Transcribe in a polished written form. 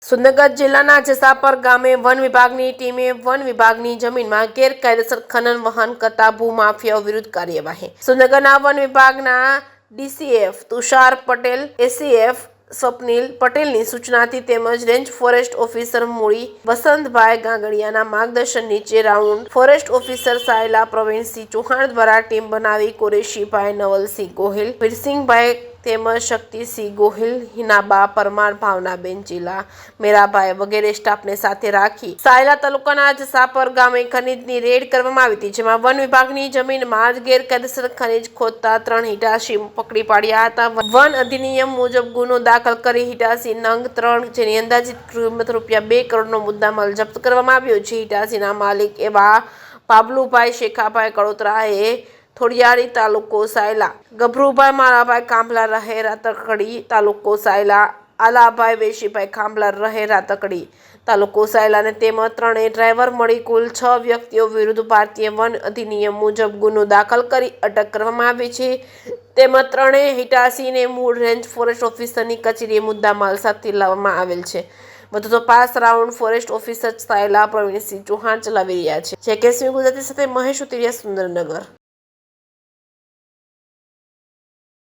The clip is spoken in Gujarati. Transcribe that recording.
સુંદરગઢ જિલ્લાના જસાપર ગામે વન વિભાગની ટીમે વન વિભાગની જમીનમાં ગેરકાયદેસર ખનન વહન કરતા ભૂમાફિયાઓ વિરુદ્ધ કાર્યવાહી. સુંદરગઢના વન વિભાગના ડીસીએફ તુષાર પટેલ, એસીએફ સ્વપ્નિલ પટેલની સૂચનાથી તેમજ range forest officer Muli Vasantbhai ગાગડિયાના માર્ગદર્શન નીચે round forest officer Sayla Pravinsinh Chauhan દ્વારા ટીમ બનાવી કુરેશીભાઈ, નવલસિંહ ગોહિલ, વીરસિંહભાઈ તેમજ શક્તિસિંહ ગોહિલ, હિનાબા પરમાર, ભાવનાબેન ચીલા, મેરાભાઈ વગેરે સ્ટાફને સાથે રાખી સાયલા તાલુકાના જસાપર ગામે ખનીજની રેડ કરવામાં આવી હતી, જેમાં વન વિભાગની જમીનમાં ગેરકાયદેસર ખનીજ ખોદતા 3 હિટાચી પકડી પાડ્યા હતા. વન અધિનિયમ મુજબ ગુનો દાખલ કરી હિટાચી નંગ 3 જેની અંદાજિત કિંમત ₹2 કરોડનો મુદ્દામાલ જપ્ત કરવામાં આવ્યો છે. હિટાચીના માલિક એવા પાબલુભાઈ શેખાભાઈ કડોતરાએ થોડિયારી તાલુકો સાયલા, ગભરુભાઈ મારાભાઈ ખાંભલા રહે રાતકડી તાલુકો સાયલા, આલાભાઈ વેશીભાઈ ખાંભલા રહે રાતકડી તાલુકો સાયલાને તેમજ 3 ડ્રાઈવર મળી કુલ 6 વ્યક્તિઓ વિરુદ્ધ ભારતીય વન અધિનિયમ મુજબ ગુનો દાખલ કરી અટક કરવામાં આવી છે. તેમજ 3 હિટાચીને મૂળ રેન્જ ફોરેસ્ટ ઓફિસરની કચેરીએ મુદ્દામાલ સાથે લાવવામાં આવેલ છે. વધુ તપાસ round forest officer Sayla Pravinsinh Chauhan ચલાવી રહ્યા છે. જેકેસી ગુજરાતી સાથે મહેશ ઉતરિયા, સુંદરનગર.